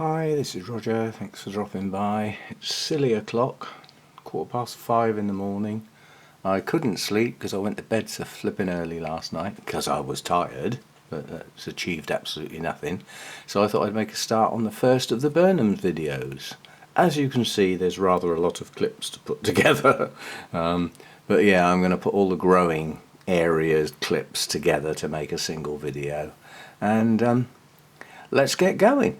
Hi, this is Roger. Thanks for dropping by. It's silly o'clock, 5:15 in the morning. I couldn't sleep because I went to bed so flipping early last night because I was tired, but that's achieved absolutely nothing. So I thought I'd make a start on the first of the Burnhams videos. As you can see, there's rather a lot of clips to put together. But yeah, I'm going to put all the growing areas clips together to make a single video. And let's get going.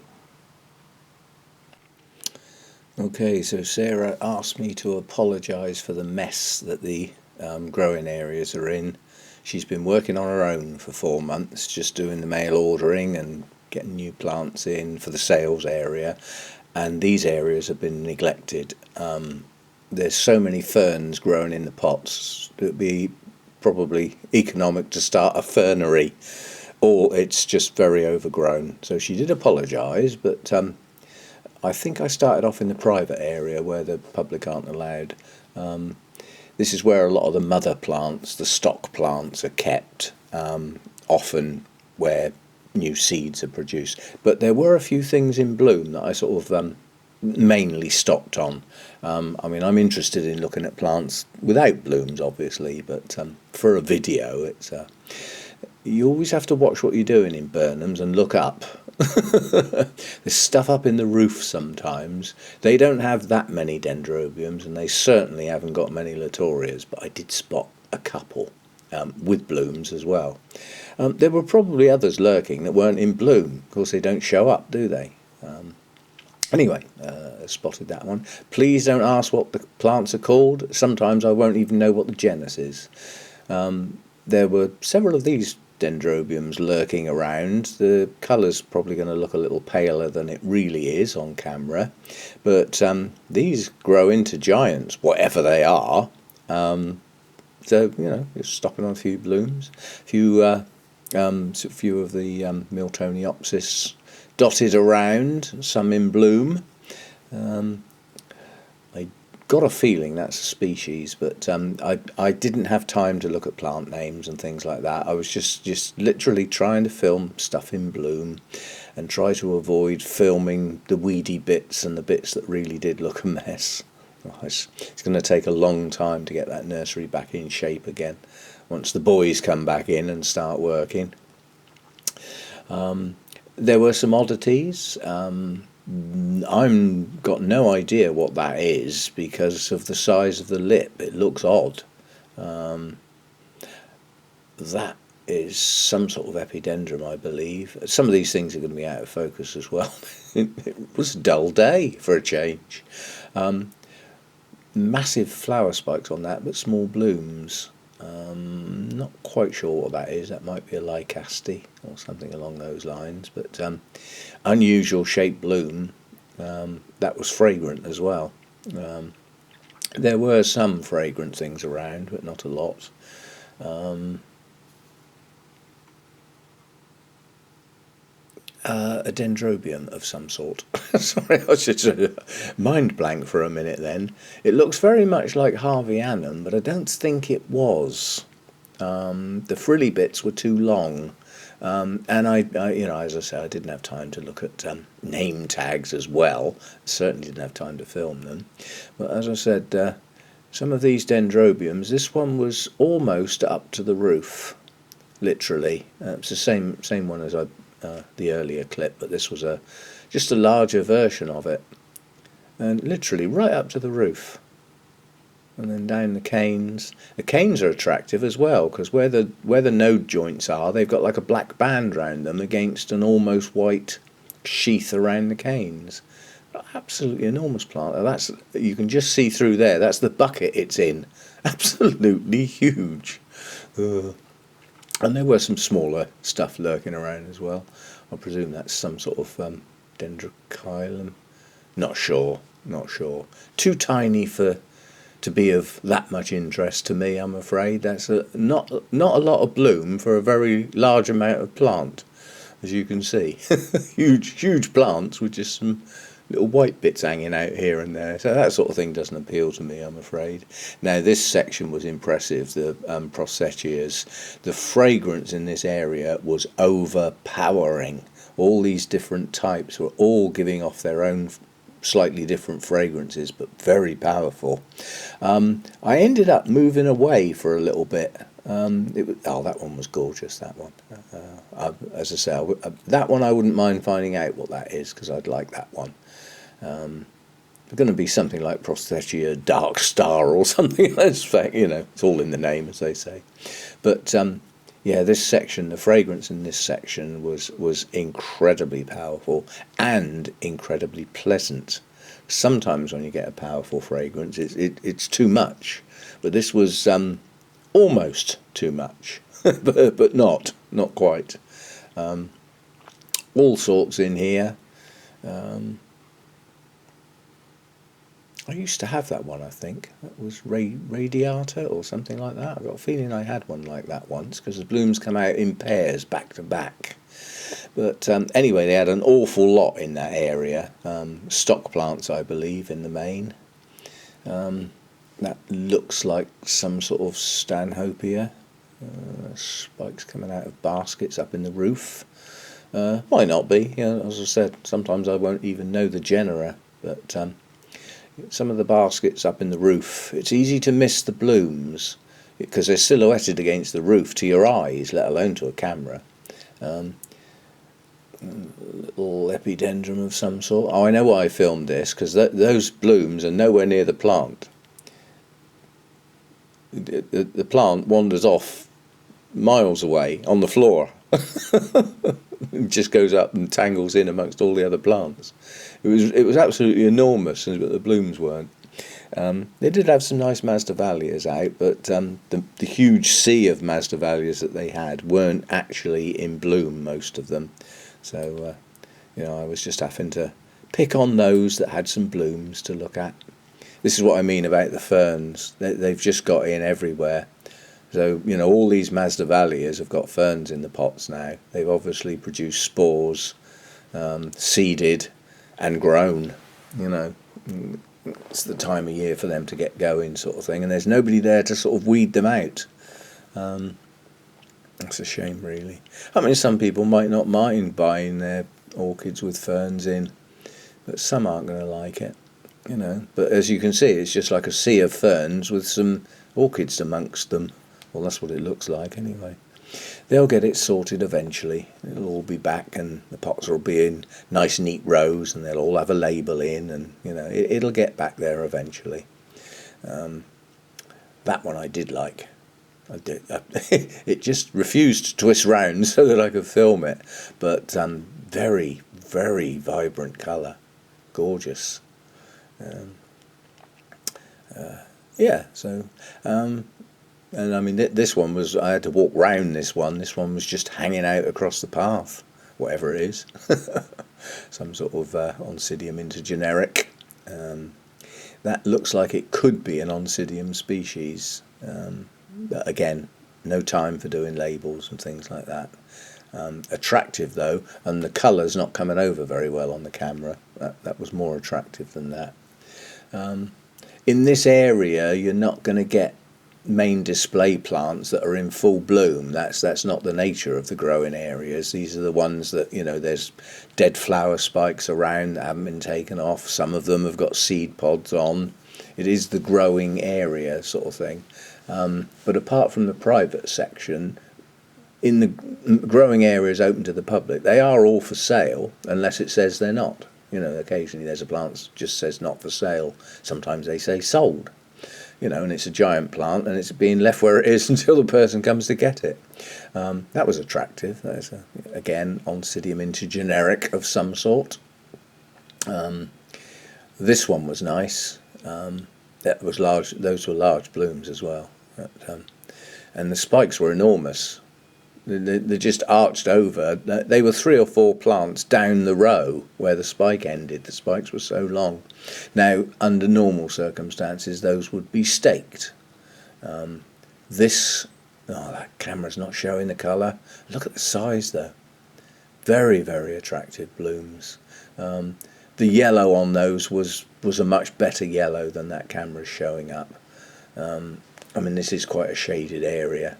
Okay, so Sarah asked me to apologise for the mess that the growing areas are in. She's been working on her own for 4 months, just doing the mail ordering and getting new plants in for the sales area, and these areas have been neglected. There's so many ferns growing in the pots, it would be probably economic to start a fernery, or it's just very overgrown. So she did apologise, but I think I started off in the private area where the public aren't allowed. This is where a lot of the mother plants, the stock plants, are kept, often where new seeds are produced. But there were a few things in bloom that I sort of mainly stopped on. I mean, I'm interested in looking at plants without blooms, obviously, but for a video, it's you always have to watch what you're doing in Burnhams and look up. There's stuff up in the roof sometimes. They don't have that many dendrobiums, and they certainly haven't got many latorias, but I did spot a couple with blooms as well. There were probably others lurking that weren't in bloom. Of course, they don't show up, do they? Anyway, spotted that one. Please don't ask what the plants are called. Sometimes I won't even know what the genus is. There were several of these dendrobiums lurking around. The colour's probably going to look a little paler than it really is on camera, but these grow into giants, whatever they are. So you know, just stopping on a few blooms, a few of the Miltoniopsis dotted around, some in bloom. I got a feeling that's a species, but I didn't have time to look at plant names and things like that. I was just literally trying to film stuff in bloom and try to avoid filming the weedy bits and the bits that really did look a mess. It's going to take a long time to get that nursery back in shape again once the boys come back in and start working. There were some oddities. I've got no idea what that is because of the size of the lip. It looks odd. That is some sort of epidendrum, I believe. Some of these things are going to be out of focus as well. It was a dull day for a change. Massive flower spikes on that, but small blooms. Not quite sure what that is. That might be a Lycaste or something along those lines, but unusual shaped bloom. That was fragrant as well. There were some fragrant things around, but not a lot. A dendrobium of some sort. Sorry, I was just mind blank for a minute then. It looks very much like Harveyanum, but I don't think it was. The frilly bits were too long, and I, you know, as I say, I didn't have time to look at name tags as well. Certainly didn't have time to film them. But as I said, some of these dendrobiums, this one was almost up to the roof, literally. It's the same one as the earlier clip, but this was just a larger version of it, and literally right up to the roof. And then down the canes. The canes are attractive as well because where the node joints are, they've got like a black band round them against an almost white sheath around the canes. Absolutely enormous plant. That's, you can just see through there. That's the bucket it's in. Absolutely huge. And there were some smaller stuff lurking around as well. I presume that's some sort of dendrochilum. Not sure. Too tiny to be of that much interest to me, I'm afraid. That's not a lot of bloom for a very large amount of plant, as you can see. huge plants with just some little white bits hanging out here and there. So that sort of thing doesn't appeal to me, I'm afraid. Now, this section was impressive, the Prosecias. The fragrance in this area was overpowering. all these different types were all giving off their own slightly different fragrances, but very powerful. I ended up moving away for a little bit. That one was gorgeous, that one. As I say, that one I wouldn't mind finding out what that is, because I'd like that one. It's going to be something like Prosthetia Dark Star or something. It's all in the name, as they say. But yeah, this section, the fragrance in this section was incredibly powerful and incredibly pleasant. Sometimes when you get a powerful fragrance, it's too much, but this was almost too much, but not quite. All sorts in here. I used to have that one, I think. That was Radiata or something like that. I've got a feeling I had one like that once, because the blooms come out in pairs back to back. But anyway, they had an awful lot in that area. Stock plants, I believe, in the main. That looks like some sort of Stanhopea. Spikes coming out of baskets up in the roof. Might not be. As I said, sometimes I won't even know the genera, but some of the baskets up in the roof, it's easy to miss the blooms because they're silhouetted against the roof to your eyes, let alone to a camera. Little epidendrum of some sort. Oh, I know why I filmed this, because those blooms are nowhere near the plant. The plant wanders off miles away on the floor. It just goes up and tangles in amongst all the other plants. It was absolutely enormous, but the blooms weren't. They did have some nice Masdevallias out, but the huge sea of Masdevallias that they had weren't actually in bloom, most of them. So I was just having to pick on those that had some blooms to look at. This is what I mean about the ferns. They've just got in everywhere. So, all these Masdevallias have got ferns in the pots now. They've obviously produced spores, seeded and grown. It's the time of year for them to get going, sort of thing. And there's nobody there to sort of weed them out. That's a shame, really. I mean, some people might not mind buying their orchids with ferns in, but some aren't going to like it. But as you can see, it's just like a sea of ferns with some orchids amongst them. Well, that's what it looks like anyway. They'll get it sorted eventually. It'll all be back, and the pots will be in nice neat rows, and they'll all have a label in, and it'll get back there eventually. That one I did like. It just refused to twist round so that I could film it, but very, very vibrant colour, gorgeous. And I mean, this one was, I had to walk round this one. This one was just hanging out across the path, whatever it is. Some sort of Oncidium intergeneric. That looks like it could be an Oncidium species. But again, no time for doing labels and things like that. Attractive though, and the colour's not coming over very well on the camera. That was more attractive than that. In this area, you're not going to get main display plants that are in full bloom. That's not the nature of the growing areas. These are the ones that there's dead flower spikes around that haven't been taken off. Some of them have got seed pods on. It is the growing area sort of thing. But apart from the private section, in the growing areas open to the public, they are all for sale unless it says they're not. Occasionally there's a plant that just says not for sale. Sometimes they say sold. And it's a giant plant, and it's being left where it is until the person comes to get it. That was attractive. That's again Oncidium intergeneric of some sort. This one was nice. That was large. Those were large blooms as well, and the spikes were enormous. They just arched over. They were 3 or 4 plants down the row where the spike ended. The spikes were so long. Now, under normal circumstances, those would be staked. That camera's not showing the colour. Look at the size, though. Very, very attractive blooms. The yellow on those was a much better yellow than that camera's showing up. I mean, this is quite a shaded area.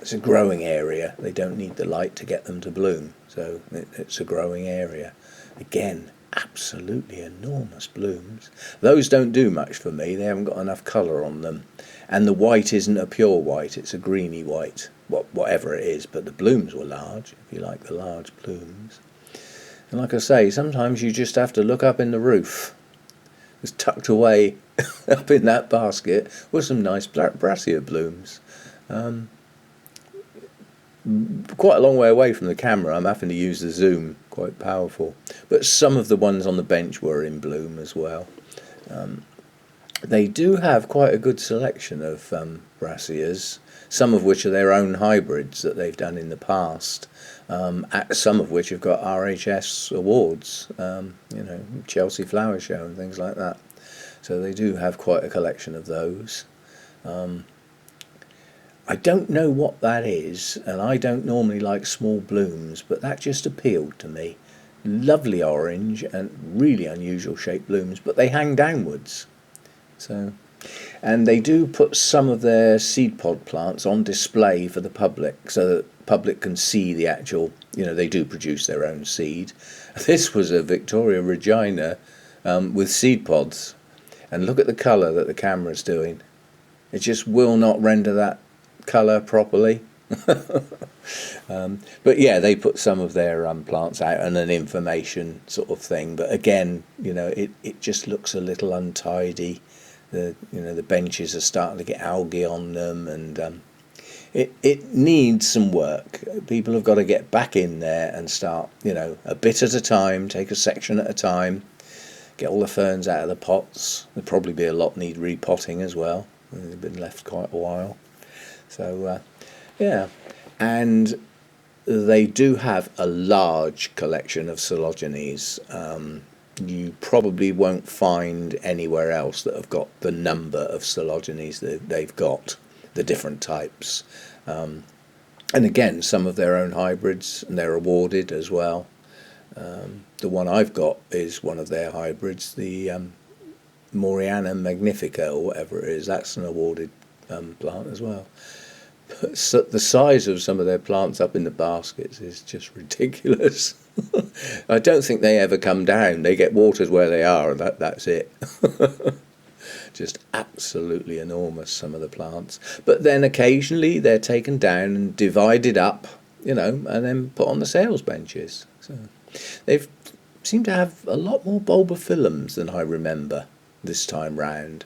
It's a growing area. They don't need the light to get them to bloom, so it's a growing area. Again, absolutely enormous blooms. Those don't do much for me. They haven't got enough colour on them, and the white isn't a pure white. It's a greeny white, whatever it is. But the blooms were large, if you like the large blooms. And like I say, sometimes you just have to look up in the roof. It's tucked away up in that basket with some nice brassica blooms. Quite a long way away from the camera. I'm having to use the zoom, quite powerful. But some of the ones on the bench were in bloom as well. They do have quite a good selection of brassicas, some of which are their own hybrids that they've done in the past. Some of which have got RHS awards, Chelsea Flower Show and things like that. So they do have quite a collection of those. I don't know what that is, and I don't normally like small blooms, but that just appealed to me. Lovely orange and really unusual shaped blooms, but they hang downwards. And they do put some of their seed pod plants on display for the public, so that the public can see the actual, they do produce their own seed. This was a Victoria Regina with seed pods, and look at the colour that the camera's doing. It just will not render that colour properly. But yeah, they put some of their plants out and an information sort of thing, but again, it just looks a little untidy. The benches are starting to get algae on them, and it needs some work. People have got to get back in there and start, a bit at a time, take a section at a time, get all the ferns out of the pots. There'll probably be a lot need repotting as well. They've been left quite a while. So, yeah, and they do have a large collection of coleogenes. You probably won't find anywhere else that have got the number of coleogenes that they've got, the different types. And again, some of their own hybrids, and they're awarded as well. The one I've got is one of their hybrids, the Moriana Magnifica, or whatever it is. That's an awarded plant as well. But so the size of some of their plants up in the baskets is just ridiculous. I don't think they ever come down. They get watered where they are, and that's it. Just absolutely enormous, some of the plants. But then occasionally they're taken down and divided up, and then put on the sales benches. So they've seemed to have a lot more bulbophyllums than I remember this time round.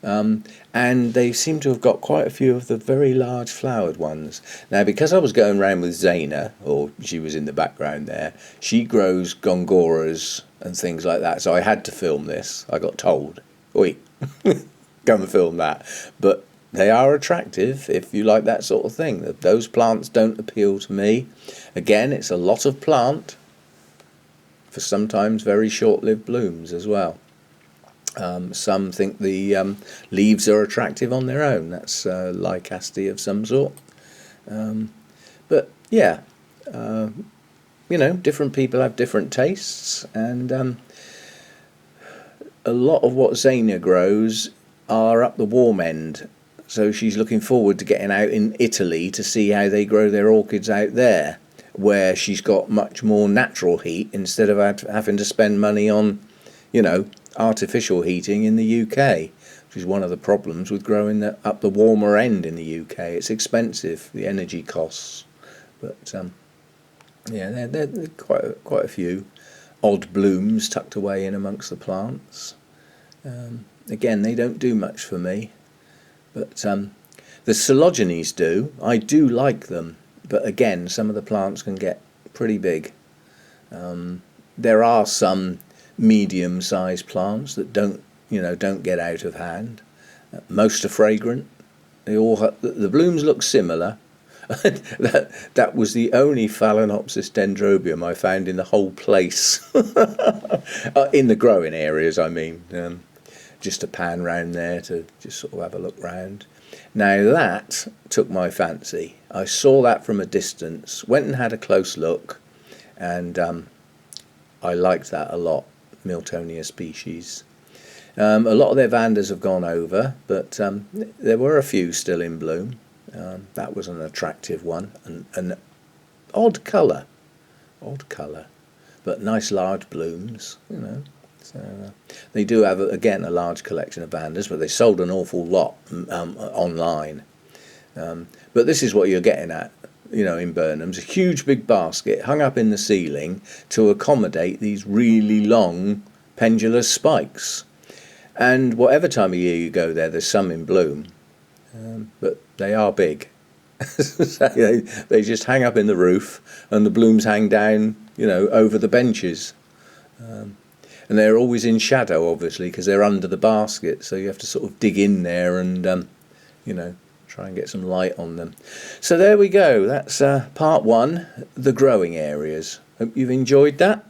And they seem to have got quite a few of the very large flowered ones. Now, because I was going round with Zaina, or she was in the background there, she grows gongoras and things like that, so I had to film this. I got told, oi, go and film that. But they are attractive if you like that sort of thing. Those plants don't appeal to me. Again, it's a lot of plant for sometimes very short-lived blooms as well. Some think the leaves are attractive on their own. That's Lycaste of some sort. But yeah, different people have different tastes, and a lot of what Zaina grows are up the warm end. So she's looking forward to getting out in Italy to see how they grow their orchids out there, where she's got much more natural heat instead of having to spend money on, artificial heating in the UK, which is one of the problems with growing up the warmer end in the UK. It's expensive, the energy costs. But yeah, there are quite a few odd blooms tucked away in amongst the plants. Again, they don't do much for me, but the coleogenes do. I do like them, but again, some of the plants can get pretty big. There are some medium-sized plants that don't get out of hand. Most are fragrant. They all the blooms look similar. that was the only Phalaenopsis dendrobium I found in the whole place. In the growing areas, I mean. Just a pan round there to just sort of have a look round. Now that took my fancy. I saw that from a distance, went and had a close look, and I liked that a lot. Miltonia species. A lot of their Vandas have gone over, but there were a few still in bloom. That was an attractive one, and an odd colour, but nice large blooms, you know. So they do have again a large collection of vandas, but they sold an awful lot online. But this is what you're getting at, you know, in Burnham's, a huge big basket hung up in the ceiling to accommodate these really long pendulous spikes. And whatever time of year you go there, there's some in bloom, but they are big. So they just hang up in the roof, and the blooms hang down, you know, over the benches. And they're always in shadow, obviously, because they're under the basket, so you have to sort of dig in there and, you know, try and get some light on them. So there we go, that's part one, the growing areas. Hope you've enjoyed that.